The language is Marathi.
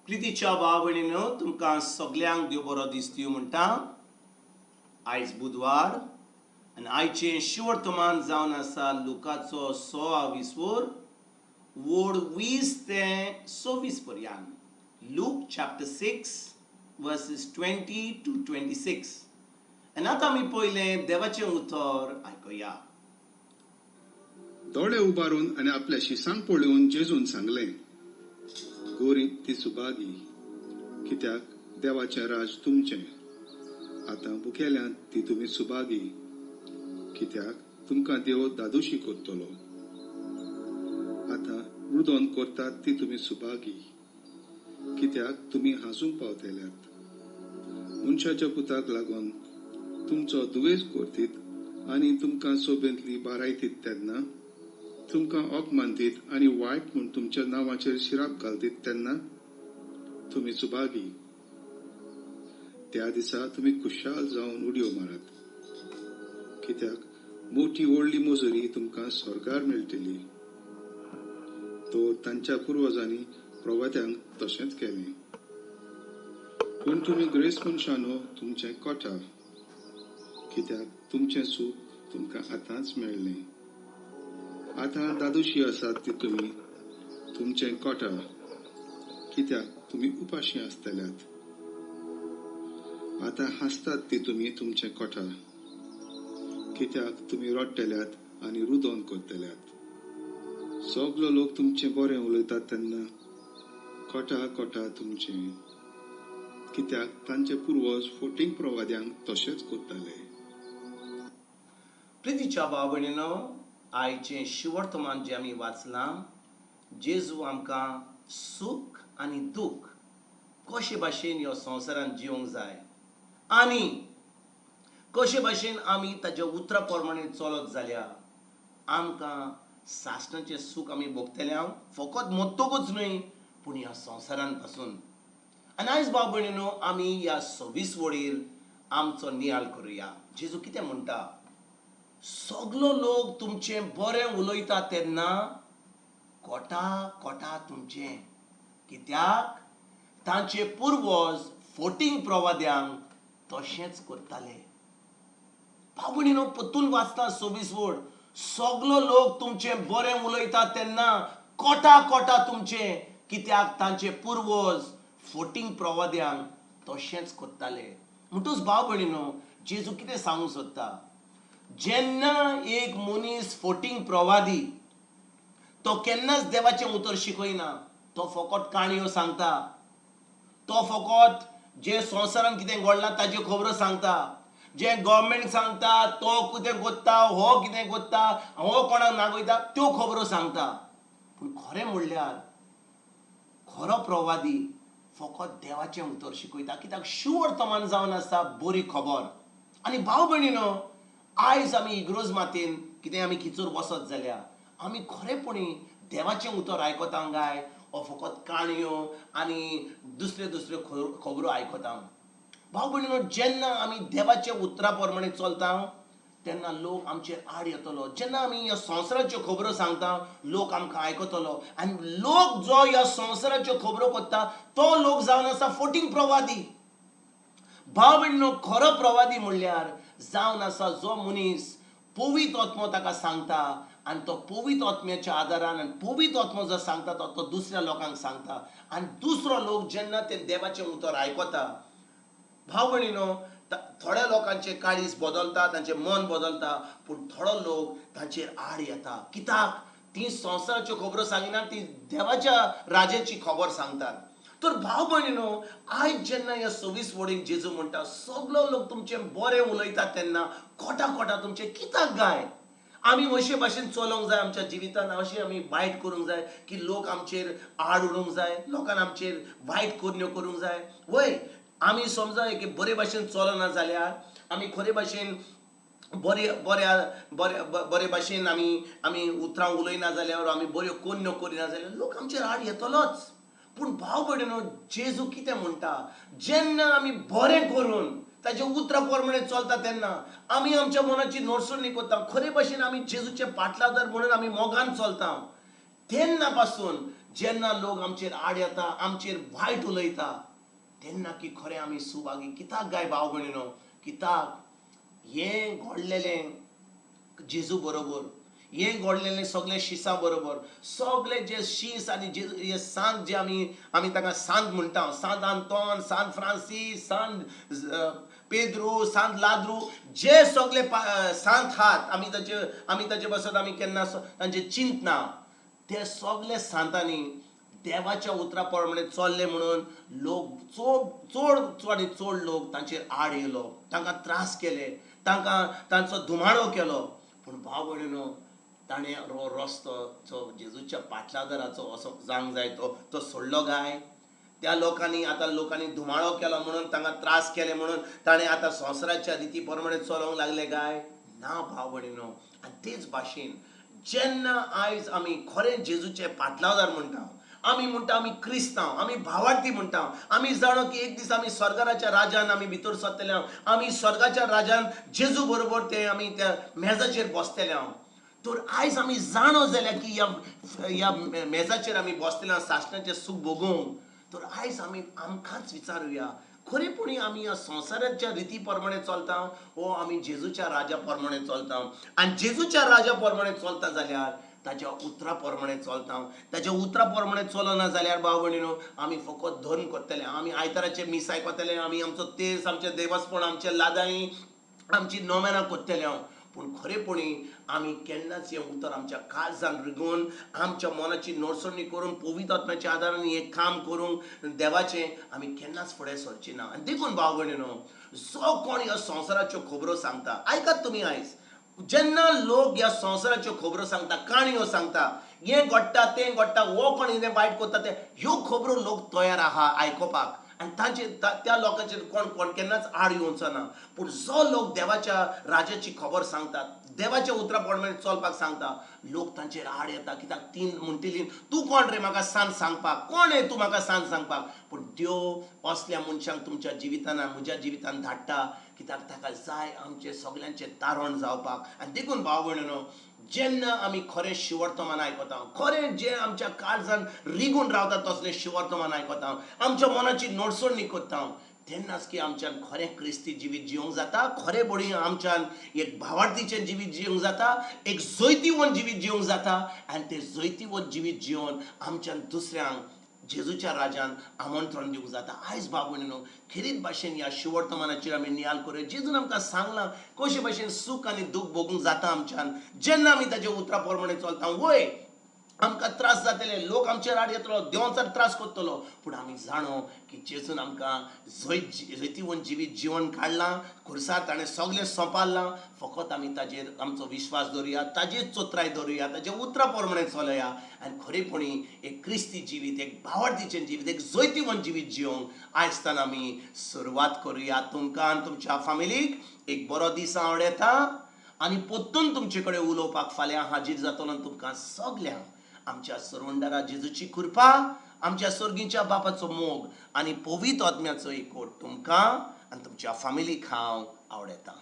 प्रितीच्या भाव भयणीनो, तुमकां सगल्यांक देव बरो दीस दिवं म्हणटा. आयज बुधवार आनी आयचें शिवर्तमान जावन आसा लुकाचो 6 वोड 20 ते 26 पर्यंत. Look chapter 6 verses 20 to 26. आनी आतां आमी पयलें देवाचें उतर आयकुया. दोळे उबारून आनी आपल्या शिसांक पळोवन जेजून सांगलें, गोरी ती सुभागी, कित्याक देवाचें राज तुमचें. आतां भुकेल्यांत ती तुमी सुभागी, कित्याक तुमकां देव दादोशी करतलो. आतां रुदोन करतात ती तुमी सुभागी, कित्याक तुमी हांसूंक पावतल्यात. मनशाच्या पुताक लागून तुमचो दुयेस करतीत आनी तुमकां सोबेंतली बारायतीत तेन्ना, तुमकां अपमान दीत आनी वायट म्हूण तुमच्या नांवाचेर शिराप घालतीत तेन्ना तुमी सुभागी. त्या दिसा तुमी खुशाल जावन उडयो मारात, कित्याक मोठी व्हडली मजुरी तुमकां स्वर्गार मेळटली. तो तांच्या पुर्वजांनी प्रवाद्यांक तशेंच केलें. पूण तुमी ग्रेस मनशांनो तुमचें कोठा, कित्याक तुमचें सूख तुमकां आतांच मेळ्ळें. आतां दादोशी आसात ती तुमी तुमचें कोठा, कित्याक तुमी उपाशी आसतल्यात. आतां हांसतात ती तुमी तुमचें कोठा, कित्याक तुमी रडटल्यात आनी रुदोन करतल्यात. सगलो लोक तुमचें बरें उलयतात तेन्ना कोठा कोठा तुमचें, कित्याक तांचे पुर्वज फोटींग प्रवाद्यांक तशेंच करताले. प्रितीच्या भाव भयणीनो, आयचें शिवर्तमान जें आमी वाचलां, जेजू आमकां सूख आनी दूख कशे भाशेन ह्या संवसारांत जिवंक जाय आनी कशे भाशेन आमी ताच्या उतरा प्रमाणे चलत जाल्यार आमकां सासणाचें सूख आमी भोगतले. फकत मत्तूकच न्हय, पूण ह्या संवसारांत पासून. आनी आयज भाव भयणीनो, आमी ह्या 26 वडीर आमचो नियाळ करुया. जेजू कितें म्हणटा? सगलो लोक तुमचें बरें उलयता तेन्ना कोटा कोटा तुमचें, कित्याक तांचे पुर्वज फोटींग प्रवाद्यांक तशेंच करताले. भाव भयणीनो, परतून वाचता 26 वड. सगलो लोक तुमचें बरें उलयता तेन्ना कोटा कोटा तुमचें, कित्याक तांचे पुर्वज फोटींग प्रवाद्यांक तशेंच करताले. म्हणटूच भाव भयणीनो, जेजू कितें सांगूंक सोदता? जेन्ना एक मनीस फोटींग प्रवादी तो केन्नाच देवाचें उतर शिकयना, तो फकत काणयो सांगता, तो फकत जे संवसारांत कितें घडलां ताच्यो खबरो सांगता, जे गव्हर्मेंट सांगता, तो कितें करता, हो कितें करता, हो कोणाक नागयता, त्यो खबरो सांगता. पूण खरें म्हणल्यार खरो प्रवादी फकत देवाचें उतर शिकयता, कित्याक शिवर्तमान जावन आसा बरी खबर. आनी भाव भयणीनो, आयज आमी इग्रोज मातेन कितें आमी खिचूर वसत जाल्यार आमी खरेपणी देवाचें उतर आयकता काय, वो फकत काणयो आनी दुसऱ्यो दुसऱ्यो खबरो आयकता? भाव भयणीनो, जेन्ना आमी देवाच्या उतरा प्रमाणे चलता तेन्ना लोक आमचेर आड येतलो. जेन्ना आमी ह्या संवसाराच्यो खबरो सांगता, लोक आमकां आयकतलो. आनी लोक जो ह्या संवसाराच्यो खबरो करता तो लोक जावन आसा फोटींग प्रवादी. भाव भयणीनो, खरो प्रवादी म्हणल्यार जावन आसा जो मनीस पवित्र आत्मो ताका सांगता आनी तो पवित्र आत्म्याच्या आदारान आनी पवित्र आत्मो जो सांगता तो दुसऱ्या लोकांक सांगता. आनी दुसरो लोक जेन्ना ते देवाचें उतर आयकता, भाव भयणीनो, थोड्या लोकांचे काळीज बदलता, तांचें मन बदलता, पूण थोडो लोक तांचेर आड येता. कित्याक? ती संवसाराच्यो खबरो सांगिना, ती देवाच्या राजाची खबर सांगतात. तर भाव भयणीनो, आयज जेन्ना ह्या 26 वडीक जेजू म्हणटा सगलो लोक तुमचें बरें उलयता तेन्ना कोटा कोटा तुमचें, कित्याक गाय? आमी अशे भाशेन चलोंक जाय आमच्या जिवितांत, अशें आमी वायट करूंक जाय की लोक आमचेर आड उडोवंक जाय, लोकांन आमचेर वायट करण्यो करूंक जाय? वय, आमी समजा की बरे भाशेन चलना जाल्यार, आमी खरे भाशेन बरे भाशेन आमी उतरां उलयना जाल्यार, आमी बऱ्यो कोन्यो करिना जाल्यार लोक आमचेर आड येतलोच. पूण भाव भयणीनो, जेजू कितें म्हणटा? जेन्ना आमी बरें करून ताच्या उतरा प्रमाणे चलता तेन्ना आमी आमच्या मनाची नडसुणी करता, खरे भाशेन आमी जेजूचे पाटलादार म्हणून आमी मोगान चलता, तेन्ना पासून जेन्ना लोक आमचेर आड येता आमचेर वायट उलयता तेन्ना की खरें आमी सुभागी कित्याक गाय भाव भयणीनो कित्याक हें घडलेलें जेजू बरोबर हें घडलेलें सगळें शिसां बरोबर सगळें जे शीस आनी हे सांत जे आमी ताका सांत म्हणटा सांत आंतोन सांत फ्रांसीस सांत पेद्रू सांत लाद्रू जे सगळे सांत हात आमी ताचे बसत आमी केन्ना तांचे चिंतना ते सगळे सांतांनी देवाच्या उतरा प्रमाणे चल्ले म्हणून लोक चड आनी चड लोक तांचेर आड येयलो तांकां त्रास केले तांकां तांचो धुमाळो केलो पूण भाव भयणीनो ताणें रस्तो जो जेजूच्या पाटलादाराचो असो जावंक जाय तो सोडलो काय त्या लोकांनी धुमाळो केलो म्हणून तांकां त्रास केले म्हणून ताणें आतां संवसाराच्या रिती प्रमाणे चलोवंक लागले काय ना भाव भयणीनो आनी तेच भाशेन जेन्ना आयज आमी खरें जेजूचे पाटलादार म्हणटा आमी म्हणटा आमी क्रिस्तांव आमी भावार्थी म्हणटा आमी जाणो की एक दीस आमी स्वर्गाच्या राज्यान आमी भितर सरतले आमी स्वर्गाच्या राज्यान जेजू बरोबर ते आमी त्या मेजाचेर बसतले तर आयज आमी जाणो जाल्या की ह्या मेजाचेर आमी बसतले सासणाचें सूख भोगूंक तर आयज आमी आमकांच विचारुया खरेपणी आमी ह्या संवसाराच्या रिती प्रमाणे चलता वो आमी जेजूच्या राजा प्रमाणे चलता आनी जेजूच्या राजा प्रमाणे चलता जाल्यार ताच्या उतरा प्रमाणे चलता ताच्या उतरा प्रमाणे चलना जाल्यार भाव भयणीनो आमी फकत धर्म करतले आमी आयताराचे मीस आयकतले आमी आमचो तेस आमचें देवस्पण आमचे लादाई आमची नोमेनां करतले पूण खरेपणी आमी केन्नाच हें उतर आमच्या काळजान रिगून आमच्या मनाची नडसणी करून पवित्र आत्म्याच्या आदारान हें काम करूंक देवाचें आमी केन्नाच फुडें सरची ना आनी देखून भाव भयणीनो जो कोण ह्या संवसाराच्यो खबरो सांगता आयकात तुमी आयज जेन्ना लोक ह्या संवसाराच्यो खबरो सांगता काणयो सांगता हें घडटा तें घडटा हो कोण हें वायट करता ते ह्यो खबरो लोक तयार आहा आयकोपाक आनी त्या लोकांचेर कोण केन्नाच आड येवचो ना पूण जो लोक देवाच्या राजाची खबर सांगतात देवाच्या उतरा प्रमाणे चलपाक सांगता लोक तांचेर आड येता कित्याक तीन म्हणटली तूं कोण रे म्हाका सांत सांगपाक कोण रे तूं म्हाका सांत सांगपाक पूण देव असल्या मनशांक तुमच्या जिवितान म्हज्या जिवितान धाडटा कित्याक ताका जाय आमचे सगळ्यांचे तारण जावपाक आनी देखून भाव भयणीनो जेन्ना आमी खरें शिवर्तमान आयकता खरें जे आमच्या काळजान रिगून रावता तसलें शिवर्तमान आयकता आमच्या मनाची नडसणी करता तेन्नाच की आमच्यान खरें क्रिस्ती जिवीत जिवंक जाता खरें बळी आमच्यान एक भावार्थीचें जिवीत जिवंक जाता एक जैतिवंत जिवीत जिवंक जाता आनी तें जैतिवंत जिवीत जिवन आमच्यान दुसऱ्यांक जेजूच्या राजान आमंत्रण दिवंक जाता आयज भाव भयणीनो खरीच भाशेन ह्या शिवर्तमानाचेर आमी नियाल करूया जेजून आमकां सांगलां कशे भाशेन सूख आनी दूख भोगूंक जाता आमच्यान जेन्ना आमी ताच्या उतरा प्रमाणे चलता वय आमकां त्रास जातले लोक आमचेर आड येतलो देवाचो त्रास करतलो पूण आमी जाणो की जेजून आमकां जैतिवंत जिवीत जिवन काडलां खुर्सार ताणें सगळें सोंपारलां फकत आमी ताजेर आमचो विश्वास दवरुया ताजेर चोत्राय दवरुया ताच्या उतरा प्रमाणे चलया आनी खरेपणी एक क्रिस्ती जिवीत एक भावार्थीचें जिवीत एक जैतिवंत जिवीत जिवंक आयजतान आमी सुरवात करुया तुमकां आनी तुमच्या फॅमिलीक एक बरो दीस हांव येता आनी परतून तुमचे कडेन उलोवपाक फाल्यां हाजीर जातलो तुमकां सगल्यांक आमच्या सर्वंडारा जेजूची कृपा आमच्या सर्गीच्या बापाचो मोग आनी पवित्र आत्म्याचो एकवट तुमकां आनी तुमच्या फॅमिलीक हांव आवडटा